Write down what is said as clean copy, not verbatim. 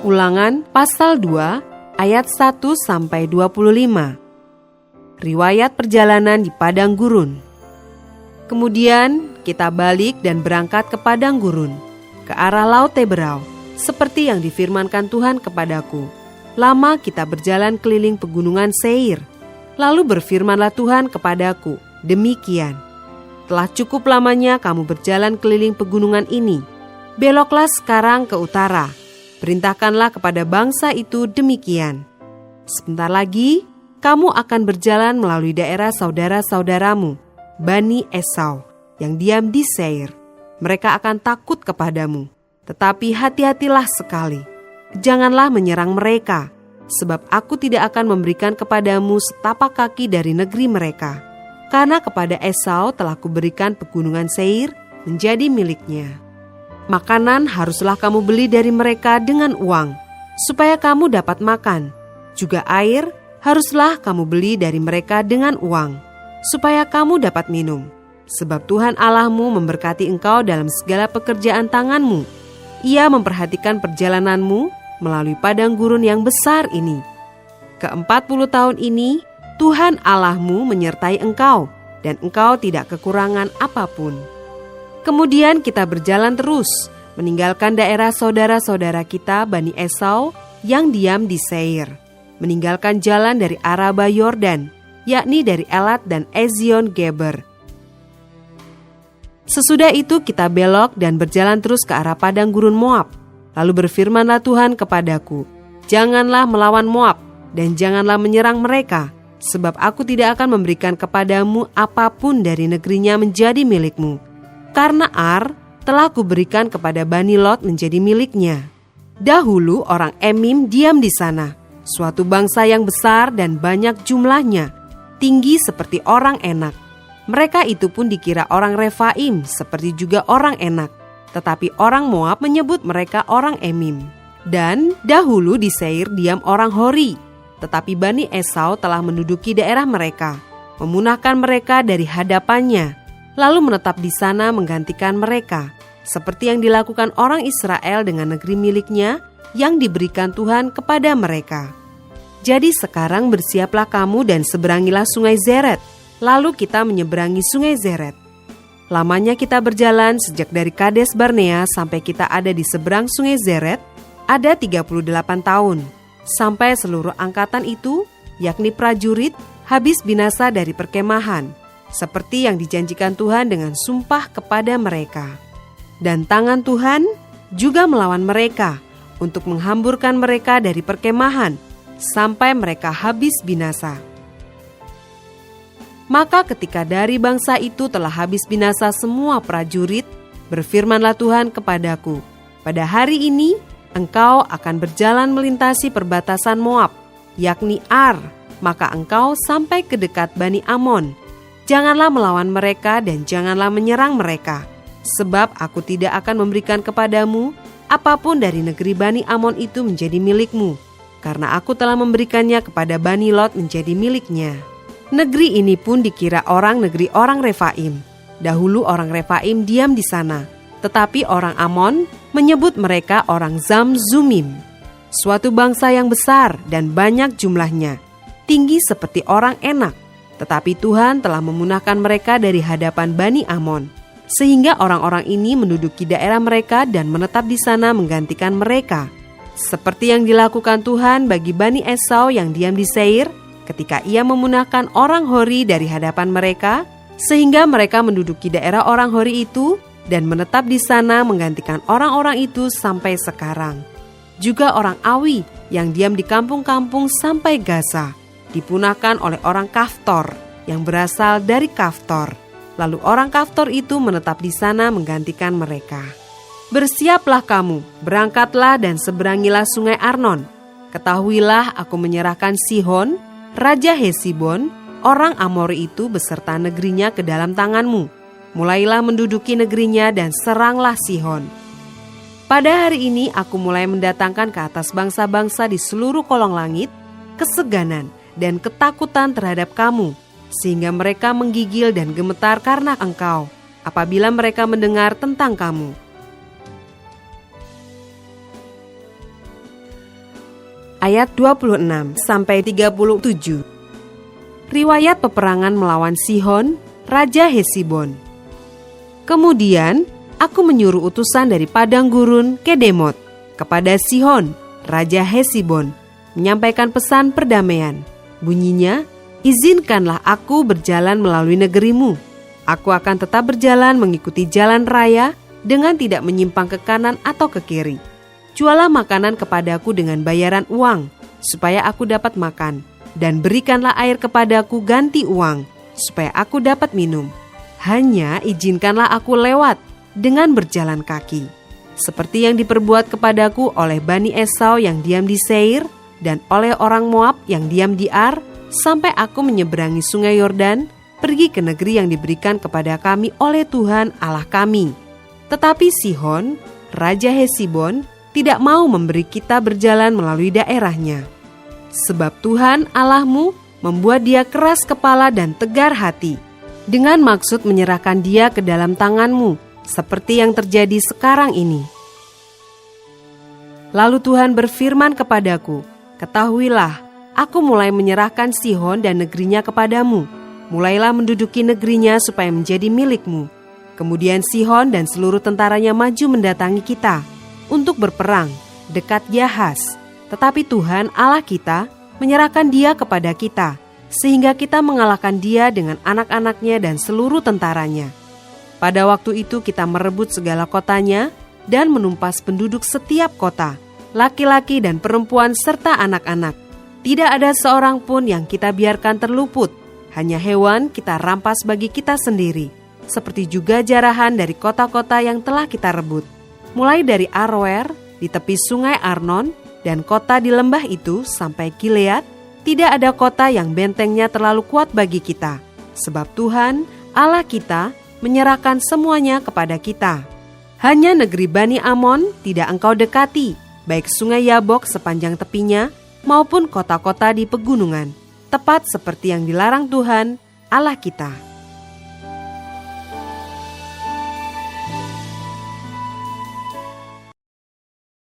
Ulangan pasal 2 ayat 1-25. Riwayat perjalanan di padang gurun. Kemudian kita balik dan berangkat ke padang gurun, ke arah Laut Teberau, seperti yang difirmankan Tuhan kepadaku. Lama kita berjalan keliling pegunungan Seir. Lalu berfirmanlah Tuhan kepadaku, demikian. Telah cukup lamanya kamu berjalan keliling pegunungan ini. Beloklah sekarang ke utara. Perintahkanlah kepada bangsa itu demikian. Sebentar lagi, kamu akan berjalan melalui daerah saudara-saudaramu, Bani Esau, yang diam di Seir. Mereka akan takut kepadamu, tetapi hati-hatilah sekali. Janganlah menyerang mereka, sebab aku tidak akan memberikan kepadamu setapak kaki dari negeri mereka. Karena kepada Esau telah kuberikan pegunungan Seir menjadi miliknya. Makanan haruslah kamu beli dari mereka dengan uang, supaya kamu dapat makan. Juga air haruslah kamu beli dari mereka dengan uang, supaya kamu dapat minum. Sebab Tuhan Allahmu memberkati engkau dalam segala pekerjaan tanganmu. Ia memperhatikan perjalananmu melalui padang gurun yang besar ini. Ke-40 tahun ini, Tuhan Allahmu menyertai engkau, dan engkau tidak kekurangan apapun. Kemudian kita berjalan terus, meninggalkan daerah saudara-saudara kita Bani Esau yang diam di Seir, meninggalkan jalan dari Araba Yordan, yakni dari Elat dan Ezion Geber. Sesudah itu kita belok dan berjalan terus ke arah padang gurun Moab. Lalu berfirmanlah Tuhan kepadaku, janganlah melawan Moab dan janganlah menyerang mereka, sebab aku tidak akan memberikan kepadamu apapun dari negerinya menjadi milikmu. Karena Ar telah kuberikan kepada Bani Lot menjadi miliknya. Dahulu orang Emim diam di sana, suatu bangsa yang besar dan banyak jumlahnya, tinggi seperti orang Enak. Mereka itu pun dikira orang Refaim seperti juga orang Enak, tetapi orang Moab menyebut mereka orang Emim. Dan dahulu di Seir diam orang Hori, tetapi Bani Esau telah menduduki daerah mereka, memunahkan mereka dari hadapannya, lalu menetap di sana menggantikan mereka, seperti yang dilakukan orang Israel dengan negeri miliknya yang diberikan Tuhan kepada mereka. Jadi sekarang bersiaplah kamu dan seberangilah sungai Zered. Lalu kita menyeberangi sungai Zered. Lamanya kita berjalan sejak dari Kades Barnea sampai kita ada di seberang sungai Zered, ada 38 tahun. Sampai seluruh angkatan itu, yakni prajurit, habis binasa dari perkemahan, seperti yang dijanjikan Tuhan dengan sumpah kepada mereka. Dan tangan Tuhan juga melawan mereka untuk menghamburkan mereka dari perkemahan sampai mereka habis binasa. Maka ketika dari bangsa itu telah habis binasa semua prajurit, berfirmanlah Tuhan kepadaku, pada hari ini engkau akan berjalan melintasi perbatasan Moab, yakni Ar, maka engkau sampai ke dekat Bani Amon. Janganlah melawan mereka dan janganlah menyerang mereka, sebab aku tidak akan memberikan kepadamu apapun dari negeri Bani Amon itu menjadi milikmu, karena aku telah memberikannya kepada Bani Lot menjadi miliknya. Negeri ini pun dikira orang negeri orang Refaim. Dahulu orang Refaim diam di sana, tetapi orang Amon menyebut mereka orang Zamzumim, suatu bangsa yang besar dan banyak jumlahnya, tinggi seperti orang Enak. Tetapi Tuhan telah memunahkan mereka dari hadapan Bani Amon, sehingga orang-orang ini menduduki daerah mereka dan menetap di sana menggantikan mereka. Seperti yang dilakukan Tuhan bagi Bani Esau yang diam di Seir, ketika ia memunahkan orang Hori dari hadapan mereka, sehingga mereka menduduki daerah orang Hori itu dan menetap di sana menggantikan orang-orang itu sampai sekarang. Juga orang Awi yang diam di kampung-kampung sampai Gaza, dipunahkan oleh orang Kaftor yang berasal dari Kaftor. Lalu orang Kaftor itu menetap di sana menggantikan mereka. Bersiaplah kamu, berangkatlah dan seberangilah sungai Arnon. Ketahuilah aku menyerahkan Sihon, Raja Hesibon, orang Amori itu beserta negerinya ke dalam tanganmu. Mulailah menduduki negerinya dan seranglah Sihon. Pada hari ini aku mulai mendatangkan ke atas bangsa-bangsa di seluruh kolong langit keseganan dan ketakutan terhadap kamu, sehingga mereka menggigil dan gemetar karena engkau, apabila mereka mendengar tentang kamu. ayat 26-37. Riwayat peperangan melawan Sihon, Raja Hesibon. Kemudian aku menyuruh utusan dari padang gurun Kedemot kepada Sihon, Raja Hesibon, menyampaikan pesan perdamaian. Bunyinya, izinkanlah aku berjalan melalui negerimu. Aku akan tetap berjalan mengikuti jalan raya dengan tidak menyimpang ke kanan atau ke kiri. Jualah makanan kepadaku dengan bayaran uang, supaya aku dapat makan, dan berikanlah air kepadaku ganti uang, supaya aku dapat minum. Hanya izinkanlah aku lewat dengan berjalan kaki, seperti yang diperbuat kepadaku oleh Bani Esau yang diam di Seir, dan oleh orang Moab yang diam di Ar, sampai aku menyeberangi sungai Yordan, pergi ke negeri yang diberikan kepada kami oleh Tuhan Allah kami. Tetapi Sihon, Raja Hesibon, tidak mau memberi kita berjalan melalui daerahnya. Sebab Tuhan Allahmu membuat dia keras kepala dan tegar hati, dengan maksud menyerahkan dia ke dalam tanganmu, seperti yang terjadi sekarang ini. Lalu Tuhan berfirman kepadaku, ketahuilah, aku mulai menyerahkan Sihon dan negerinya kepadamu. Mulailah menduduki negerinya supaya menjadi milikmu. Kemudian Sihon dan seluruh tentaranya maju mendatangi kita untuk berperang dekat Yahas. Tetapi Tuhan Allah kita menyerahkan dia kepada kita, sehingga kita mengalahkan dia dengan anak-anaknya dan seluruh tentaranya. Pada waktu itu kita merebut segala kotanya dan menumpas penduduk setiap kota, laki-laki dan perempuan serta anak-anak. Tidak ada seorang pun yang kita biarkan terluput, hanya hewan kita rampas bagi kita sendiri, seperti juga jarahan dari kota-kota yang telah kita rebut. Mulai dari Aroer di tepi sungai Arnon dan kota di lembah itu sampai Gilead, tidak ada kota yang bentengnya terlalu kuat bagi kita, sebab Tuhan Allah kita menyerahkan semuanya kepada kita. Hanya negeri Bani Amon tidak engkau dekati, baik sungai Yabok sepanjang tepinya maupun kota-kota di pegunungan, tepat seperti yang dilarang Tuhan Allah kita.